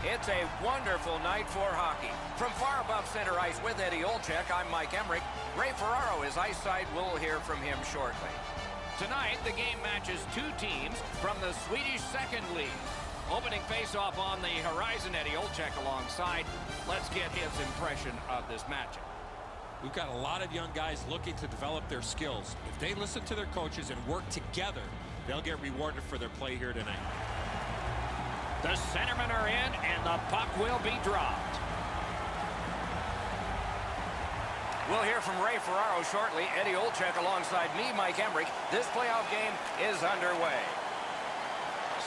It's a wonderful night for hockey. From far above center ice with Eddie Olczyk, I'm Mike Emmerich. Ray Ferraro is ice side. We'll hear from him shortly. Tonight, the game matches two teams from the Swedish Second League. Opening face-off on the horizon, Eddie Olczyk alongside. Let's get his impression of this matchup. We've got a lot of young guys looking to develop their skills. If they listen to their coaches and work together, they'll get rewarded for their play here tonight. The centermen are in, and the puck will be dropped. We'll hear from Ray Ferraro shortly. Eddie Olczyk alongside me, Mike Emmerich. This playoff game is underway.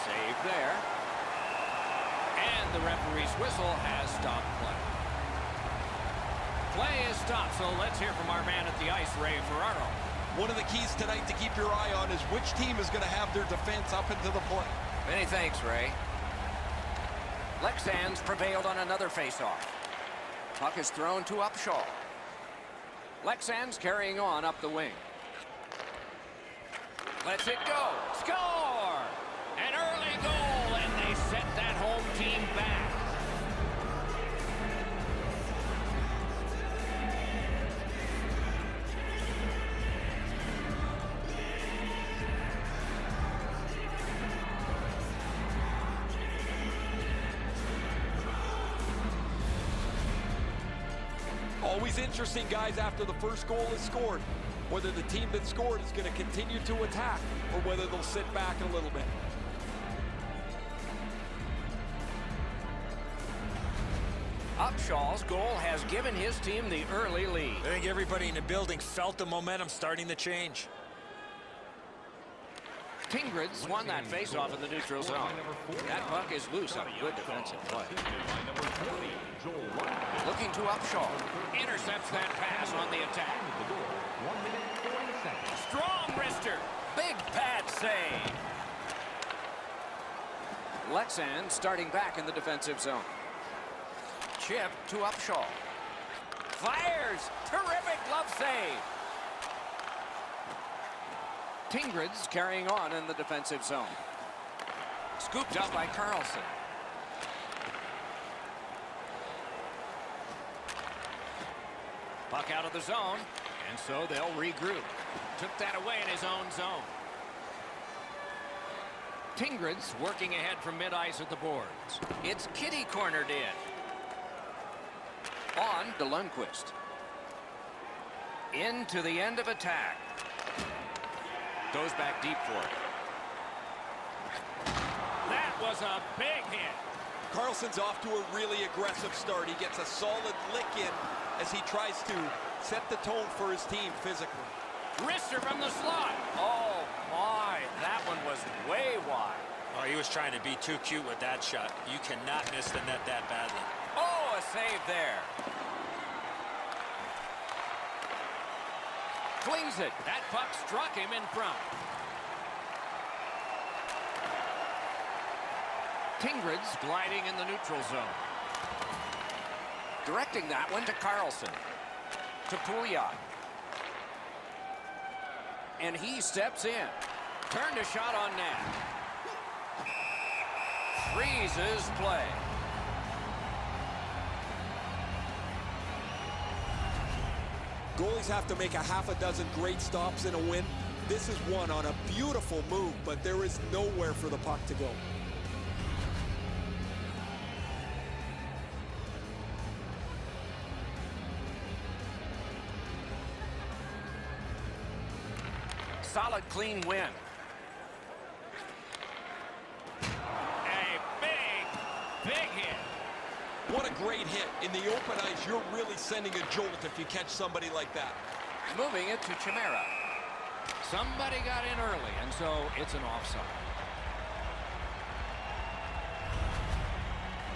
Save there. And the referee's whistle has stopped play. Play is stopped, so let's hear from our man at the ice, Ray Ferraro. One of the keys tonight to keep your eye on is which team is going to have their defense up into the play. Many thanks, Ray. Leksand's prevailed on another faceoff. Puck is thrown to Upshaw. Leksand's carrying on up the wing. Lets it go. Score! An early goal, and they set that home team back. Always interesting, guys, after the first goal is scored, whether the team that scored is going to continue to attack or whether they'll sit back a little bit. Upshaw's goal has given his team the early lead. I think everybody in the building felt the momentum starting to change. Tingsryd won that faceoff in the neutral zone. That puck is loose on a good defensive play. Looking to Upshaw. Intercepts that pass on the attack. Strong wrister. Big pad save. Leksand starting back in the defensive zone. Chip to Upshaw. Fires. Terrific glove save. Tingsryd carrying on in the defensive zone. Scooped up by Carlson. Puck out of the zone, and so they'll regroup. Took that away in his own zone. Tingsryd working ahead from mid-ice at the boards. It's kitty cornered in. On to Lundqvist. Into the end of attack. Goes back deep for it. That was a big hit. Carlson's off to a really aggressive start. He gets a solid lick in as he tries to set the tone for his team physically. Wrister from the slot. Oh, my. That one was way wide. Oh, he was trying to be too cute with that shot. You cannot miss the net that badly. Oh, a save there. Flings it. That puck struck him in front. Tingsryd gliding in the neutral zone. Directing that one to Carlson. To Pouliot. And he steps in. Turned a shot on net. Freezes play. Goalies have to make a half a dozen great stops in a win. This is one on a beautiful move, but there is nowhere for the puck to go. Solid, clean win. A big hit. What a great hit. In the open ice, you're really sending a jolt if you catch somebody like that. Moving it to Chimera. Somebody got in early, and so it's an offside.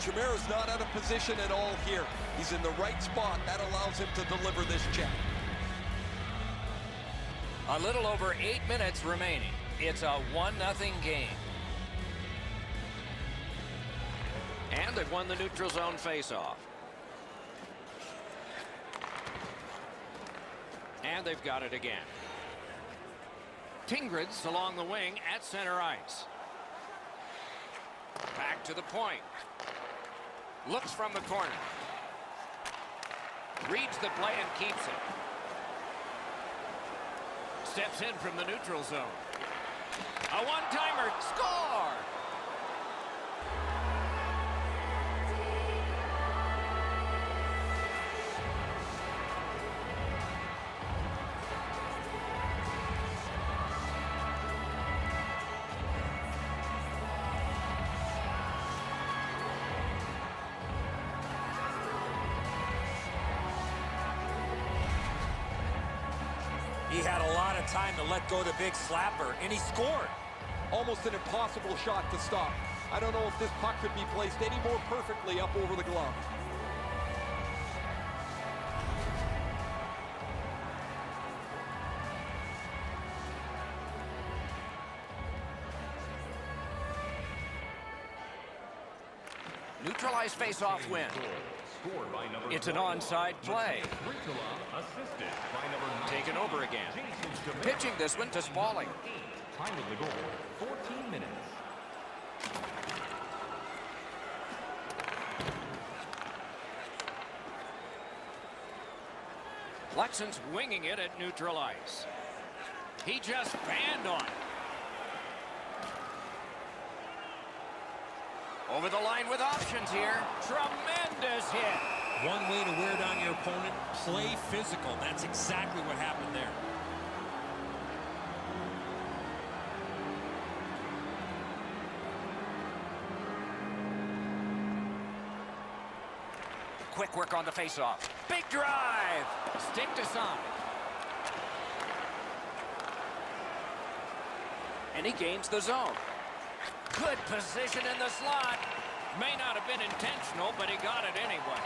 Chimera's not out of position at all here. He's in the right spot. That allows him to deliver this check. A little over 8 minutes remaining. It's a 1-0 game. And they've won the neutral zone faceoff. And they've got it again. Tingsryd along the wing at center ice. Back to the point. Looks from the corner. Reads the play and keeps it. Steps in from the neutral zone. A one-timer. Score! He had a lot of time to let go the big slapper, and he scored. Almost an impossible shot to stop. I don't know if this puck could be placed any more perfectly up over the glove. Neutralized face-off win. It's an onside play. Taken over again. Pitching this one to Spaulding. Time of the goal, 14 minutes. Leksand's winging it at neutral ice. He just banned on it. Over the line with options here. Tremendous hit. One way to wear down your opponent, play physical. That's exactly what happened there. Quick work on the faceoff. Big drive. Stick to side. And he gains the zone. Good position in the slot. May not have been intentional, but he got it anyway.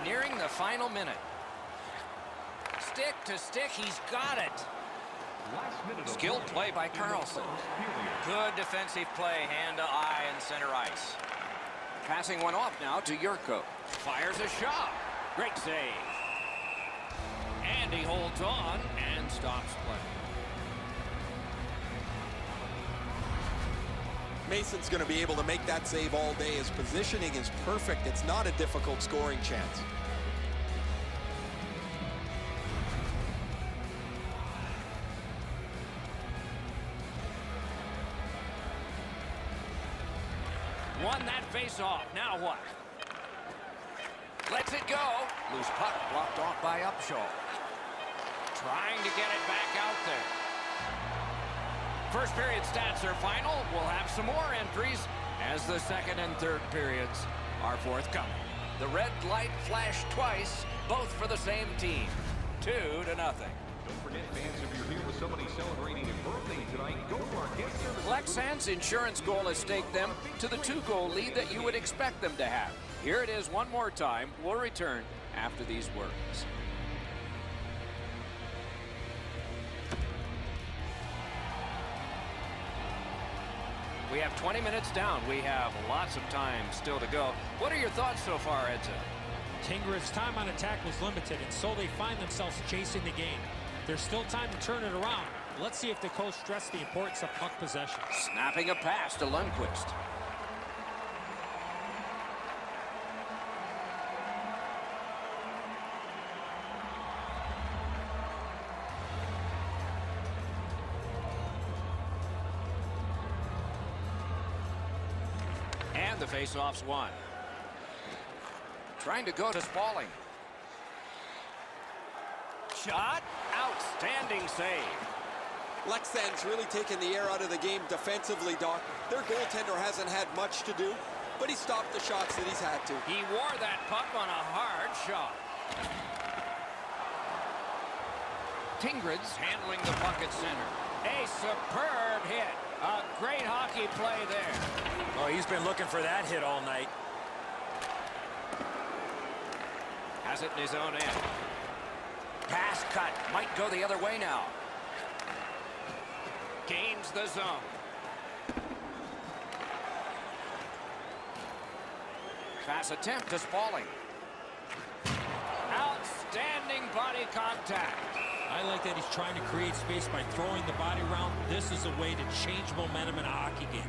Nearing the final minute. Stick to stick, he's got it. Skilled play by Carlson. Good defensive play, hand to eye and center ice. Passing one off now to Yurko. Fires a shot. Great save. And he holds on and stops play. Mason's going to be able to make that save all day. His positioning is perfect. It's not a difficult scoring chance. Won that face-off. Now what? Lets it go. Loose puck blocked off by Upshaw. Trying to get it back out there. First period stats are final. We'll have some more entries as the second and third periods are forthcoming. The red light flashed twice, both for the same team. 2-0. Don't forget, fans, if you're here with somebody celebrating a birthday tonight, go to our guest service. Leksand's insurance goal has staked them to the 2-goal lead that you would expect them to have. Here it is one more time. We'll return after these words. We have 20 minutes down. We have lots of time still to go. What are your thoughts so far, Edson? Tingsryd's time on attack was limited, and so they find themselves chasing the game. There's still time to turn it around. Let's see if the coach stressed the importance of puck possession. Snapping a pass to Lundqvist. And the faceoff's won. Trying to go to Spaulding. Shot. Outstanding save. Leksand's really taken the air out of the game defensively, Doc. Their goaltender hasn't had much to do, but he stopped the shots that he's had to. He wore that puck on a hard shot. Tingsryd's handling the puck at center. A superb hit. A great hockey play there. Oh, he's been looking for that hit all night. Has it in his own end. Pass cut. Might go the other way now. Gains the zone. Pass attempt to Spaulding. Outstanding body contact. I like that he's trying to create space by throwing the body around. This is a way to change momentum in a hockey game.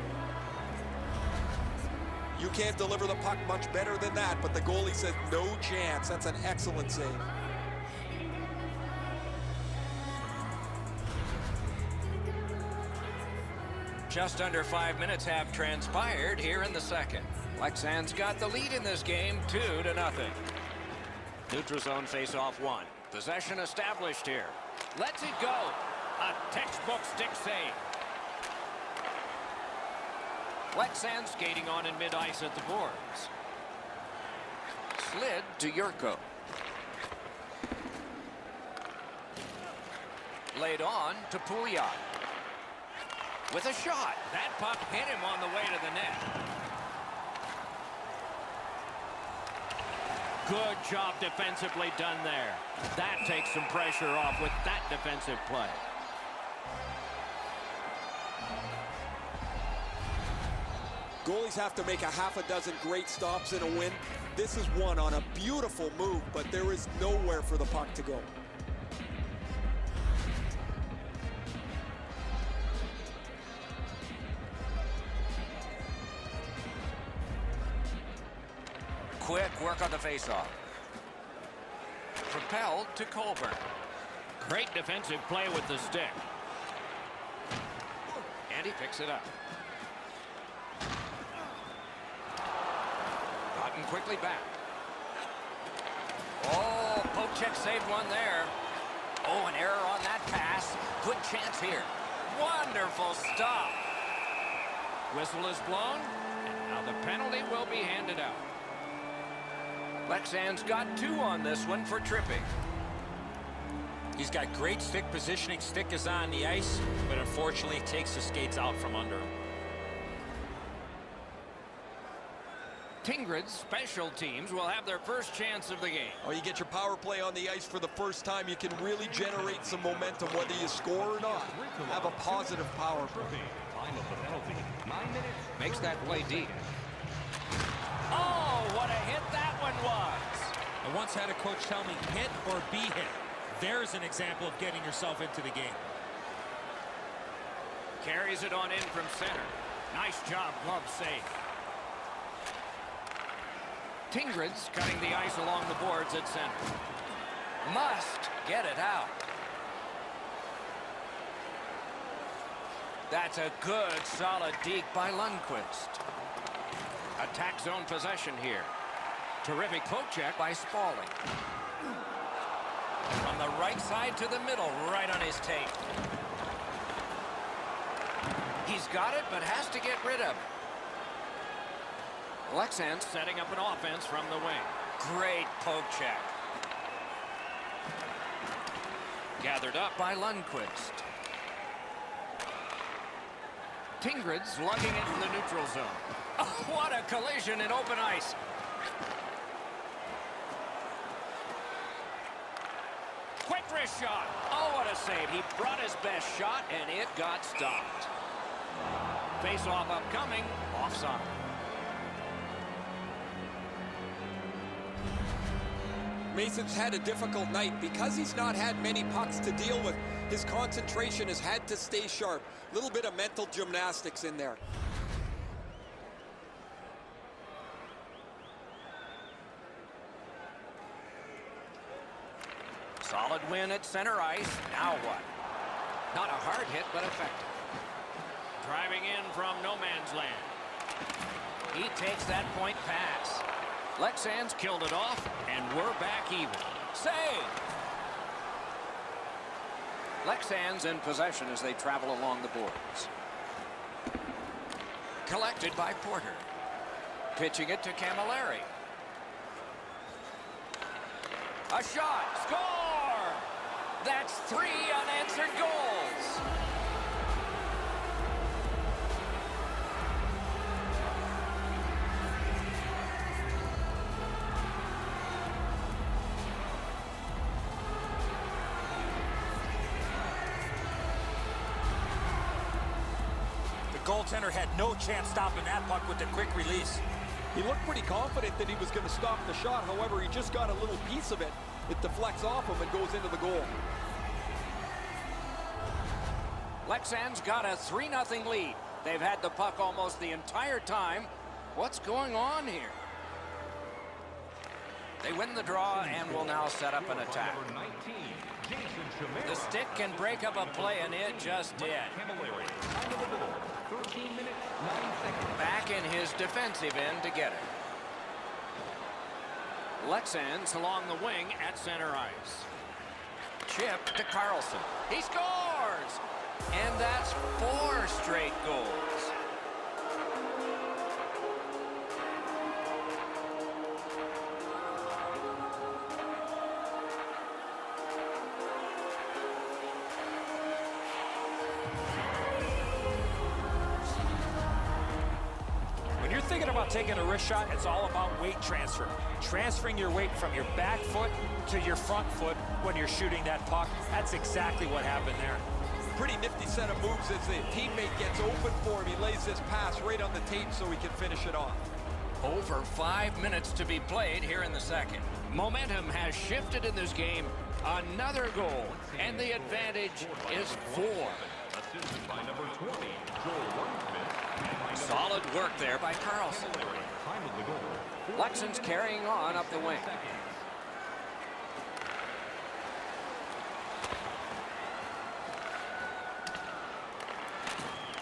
You can't deliver the puck much better than that, but the goalie says no chance. That's an excellent save. Just under 5 minutes have transpired here in the second. Leksand's got the lead in this game, 2-0. Neutral zone face-off 1. Possession established here. Lets it go. A textbook stick save. Leksand skating on in mid-ice at the boards. Slid to Yurko. Laid on to Pouliot. With a shot. That puck hit him on the way to the net. Good job defensively done there. That takes some pressure off with that defensive play. Goalies have to make a half a dozen great stops in a win. This is one on a beautiful move, but there is nowhere for the puck to go. Quick work on the faceoff. Propelled to Colburn. Great defensive play with the stick. And he picks it up. Gotten quickly back. Oh, Pochek saved one there. Oh, an error on that pass. Good chance here. Wonderful stop. Whistle is blown, and now the penalty will be handed out. Leksand's got 2 on this one for tripping. He's got great stick positioning. Stick is on the ice, but unfortunately takes the skates out from under him. Tingsryd's special teams will have their first chance of the game. Oh, you get your power play on the ice for the first time. You can really generate some momentum, whether you score or not. Have a positive power play. Time of the penalty, 9 minutes. Makes that play deep. Oh, what a hit that one was. I once had a coach tell me, hit or be hit. There's an example of getting yourself into the game. Carries it on in from center. Nice job, glove save. Tingsryd's cutting the ice along the boards at center. Must get it out. That's a good, solid deke by Lundqvist. Attack zone possession here. Terrific poke check by Spaulding. From the right side to the middle, right on his tape. He's got it, but has to get rid of it. Leksand setting up an offense from the wing. Great poke check. Gathered up by Lundqvist. Tingsryd's lugging it from the neutral zone. Oh, what a collision in open ice. Quick wrist shot. Oh, what a save. He brought his best shot, and it got stopped. Face-off upcoming. Offside. Mason's had a difficult night. Because he's not had many pucks to deal with, his concentration has had to stay sharp. A little bit of mental gymnastics in there. Solid win at center ice. Now what? Not a hard hit, but effective. Driving in from no man's land. He takes that point pass. Leksand's killed it off, and we're back even. Save! Leksand's in possession as they travel along the boards. Collected by Porter. Pitching it to Camilleri. A shot! Score! That's 3 unanswered goals. The goaltender had no chance stopping that puck with the quick release. He looked pretty confident that he was going to stop the shot. However, he just got a little piece of it. It deflects off him and goes into the goal. Leksand's got a 3-0 lead. They've had the puck almost the entire time. What's going on here? They win the draw and will now set up an attack. The stick can break up a play, and it just did. Back in his defensive end to get it. Leksand's along the wing at center ice. Chip to Carlson. He scores! And that's 4 straight goals. When you're thinking about taking a wrist shot, it's all about weight transfer. Transferring your weight from your back foot to your front foot when you're shooting that puck. That's exactly what happened there. Pretty nifty set of moves as the teammate gets open for him. He lays this pass right on the tape so he can finish it off. Over 5 minutes to be played here in the second. Momentum has shifted in this game. Another goal, and the advantage is 4. Assisted by number 20, Joel. Solid work there by Carlson. Time of the goal. Leksand's carrying on up the wing.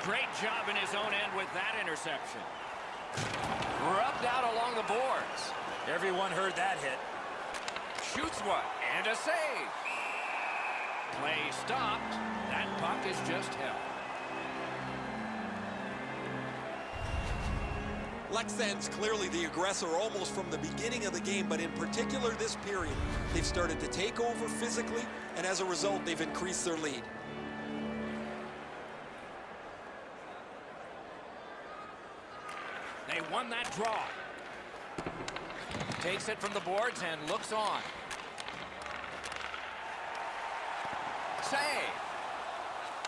Great job in his own end with that interception. Rubbed out along the boards. Everyone heard that hit. Shoots one, and a save. Play stopped. That puck is just held. Leksand's clearly the aggressor almost from the beginning of the game, but in particular this period, they've started to take over physically, and as a result, they've increased their lead. They won that draw. Takes it from the boards and looks on. Save.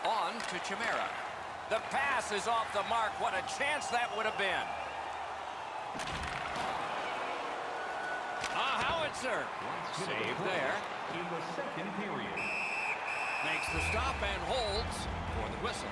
On to Chimera. The pass is off the mark. What a chance that would have been. A howitzer. Save there. In the second period. Makes the stop and holds for the whistle.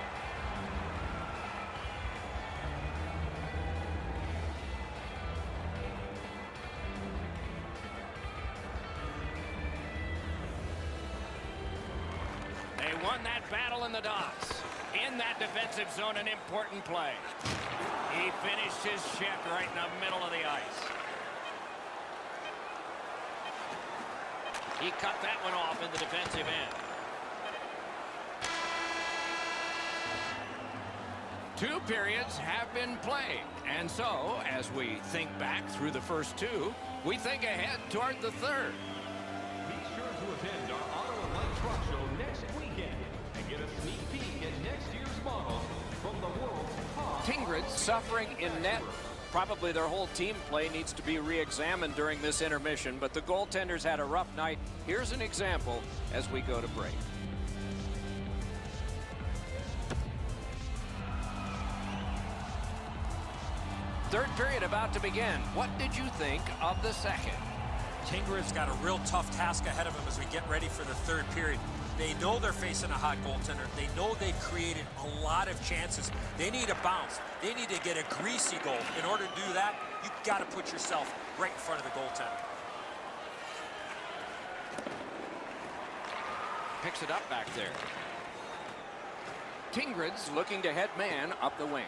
They won that battle in the dots. In that defensive zone, an important play. He finished his check right in the middle of the ice. He cut that one off in the defensive end. 2 periods have been played. And so, as we think back through the first 2, we think ahead toward the third. Be sure to attend our Auto and Light Truck Show next weekend and get a sneak peek at next year's models from the world's top. Tingsryd suffering in net. Probably their whole team play needs to be re-examined during this intermission, but the goaltenders had a rough night. Here's an example as we go to break. Third period about to begin. What did you think of the second? Tingsryd's got a real tough task ahead of them as we get ready for the third period. They know they're facing a hot goaltender. They know they've created a lot of chances. They need a bounce. They need to get a greasy goal. In order to do that, you've got to put yourself right in front of the goaltender. Picks it up back there. Tingsryd's looking to head man up the wing.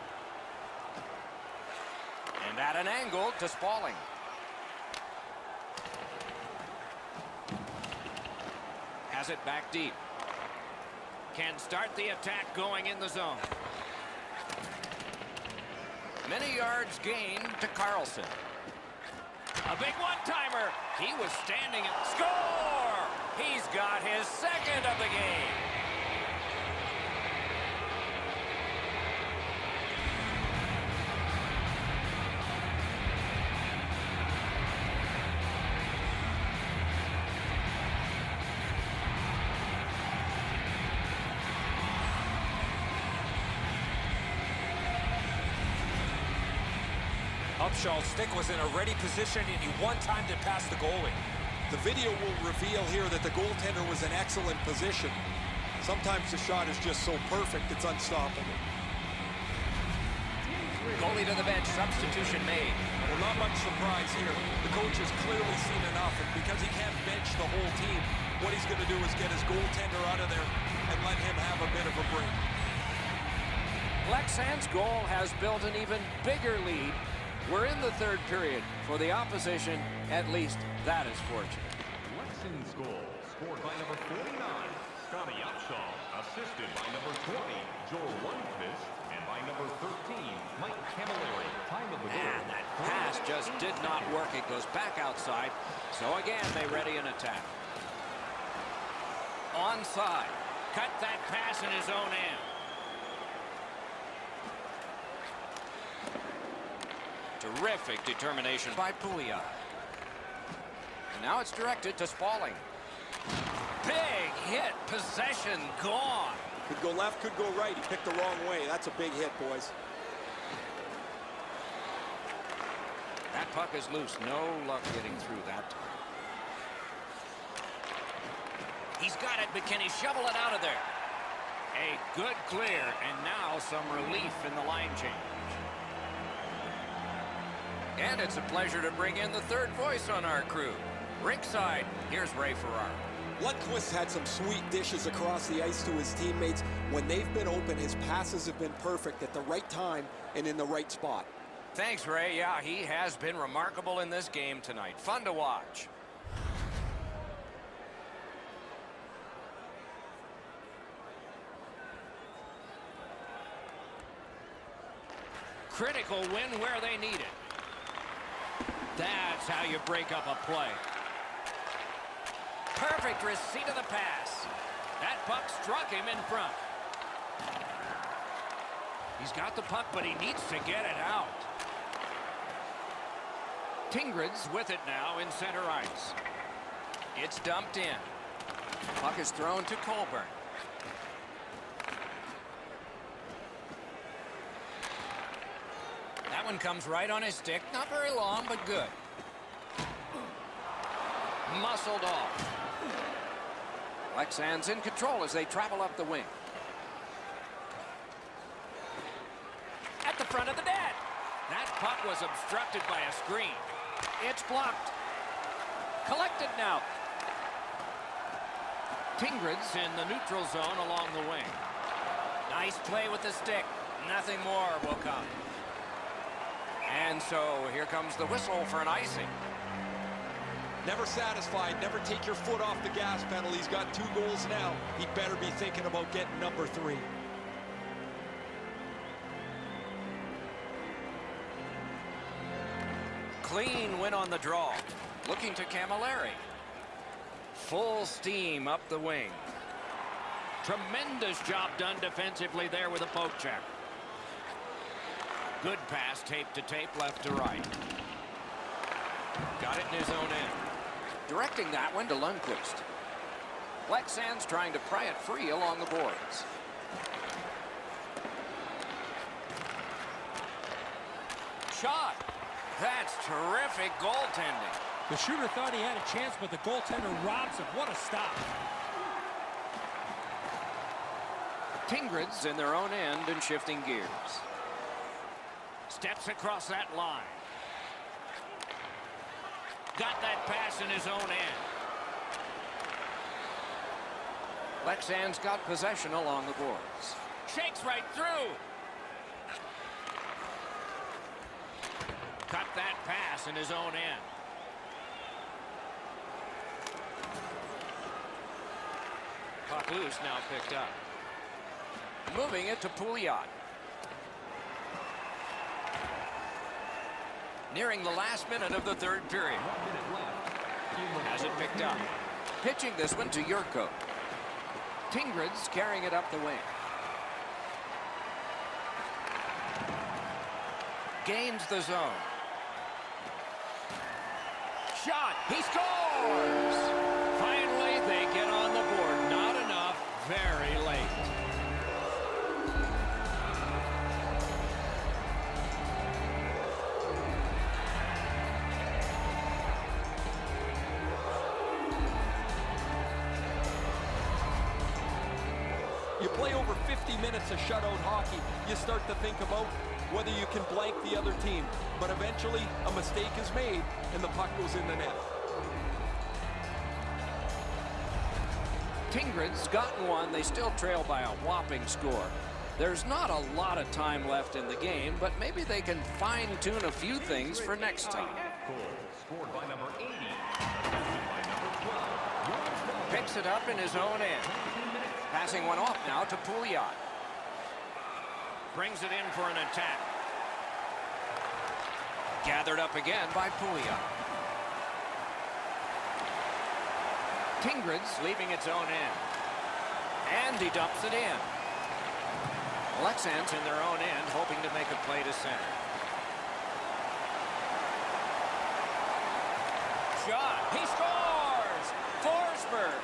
And at an angle to Spaulding. Has it back deep. Can start the attack going in the zone. Many yards gained to Carlson. A big one-timer. He was standing and score! He's got his second of the game. Upshaw's stick was in a ready position, and he one-timed it past the goalie. The video will reveal here that the goaltender was in excellent position. Sometimes the shot is just so perfect, it's unstoppable. Goalie to the bench, substitution made. Well, not much surprise here. The coach has clearly seen enough, and because he can't bench the whole team, what he's going to do is get his goaltender out of there and let him have a bit of a break. Leksand's goal has built an even bigger lead. We're in the third period. For the opposition, at least that is fortunate. Leksand's goal, scored by number 49, Scotty Upshaw, assisted by number 20, Joel Lundqvist, and by number 13, Mike Camilleri. Time of the goal. And that pass just did not work. It goes back outside. So again, they ready an attack. Onside. Cut that pass in his own end. Terrific determination by Pouliot. And now it's directed to Spaulding. Big hit. Possession gone. Could go left, could go right. He picked the wrong way. That's a big hit, boys. That puck is loose. No luck getting through that time. He's got it, but can he shovel it out of there? A good clear, and now some relief in the line change. And it's a pleasure to bring in the third voice on our crew. Rinkside, here's Ray Ferraro. Lundqvist had some sweet dishes across the ice to his teammates. When they've been open, his passes have been perfect at the right time and in the right spot. Thanks, Ray. Yeah, he has been remarkable in this game tonight. Fun to watch. Critical win where they need it. That's how you break up a play. Perfect receipt of the pass. That puck struck him in front. He's got the puck, but he needs to get it out. Tingsryd's with it now in center ice. It's dumped in. Puck is thrown to Colburn. That one comes right on his stick. Not very long, but good. Muscled off. Leksand's in control as they travel up the wing. At the front of the net. That puck was obstructed by a screen. It's blocked. Collected now. Tingsryd's in the neutral zone along the wing. Nice play with the stick. Nothing more will come. And so here comes the whistle for an icing. Never satisfied. Never take your foot off the gas pedal. He's got 2 goals now. He better be thinking about getting number 3. Clean win on the draw. Looking to Camilleri. Full steam up the wing. Tremendous job done defensively there with a poke check. Good pass, tape to tape, left to right. Got it in his own end. Directing that one to Lundqvist. Leksand's trying to pry it free along the boards. Shot. That's terrific goaltending. The shooter thought he had a chance, but the goaltender robs him. What a stop. Tingsryd's in their own end and shifting gears. Steps across that line. Got that pass in his own end. Leksand's got possession along the boards. Shakes right through. Cut that pass in his own end. Puck loose, now picked up. Moving it to Pouliot. Nearing the last minute of the third period. Has it picked up. Pitching this one to Yurko. Tingsryd's carrying it up the wing. Gains the zone. Shot. He scores! Finally, they get on the board. Not enough. Very late. play over 50 minutes of shutout hockey, you start to think about whether you can blank the other team. But eventually, a mistake is made, and the puck goes in the net. Tingsryd's gotten one. They still trail by a whopping score. There's not a lot of time left in the game, but maybe they can fine-tune a few things for next time. Goal scored by number 80. By number 12. Picks it up in his own end. Passing one off now to Pouliot. Brings it in for an attack. Gathered up again by Pouliot. Tingsryd's leaving its own end. And he dumps it in. Leksand's in their own end, hoping to make a play to center. Shot. He scores! Forsberg.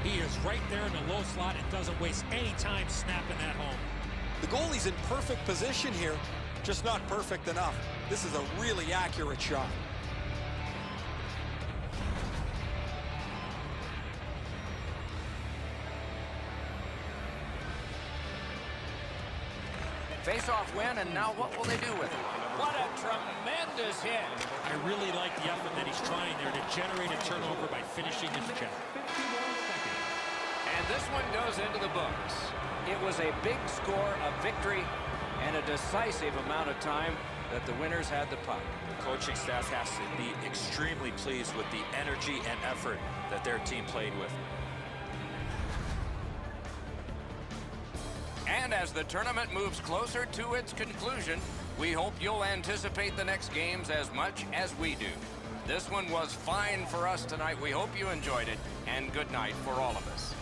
He is right there in the low slot and doesn't waste any time snapping that home. The goalie's in perfect position here, just not perfect enough. This is a really accurate shot. Face-off win, and now what will they do with it? What a tremendous hit. I really like the effort that he's trying there to generate a turnover by finishing his check. And this one goes into the books. It was a big score, a victory, and a decisive amount of time that the winners had the puck. The coaching staff has to be extremely pleased with the energy and effort that their team played with. And as the tournament moves closer to its conclusion, we hope you'll anticipate the next games as much as we do. This one was fine for us tonight. We hope you enjoyed it, and good night for all of us.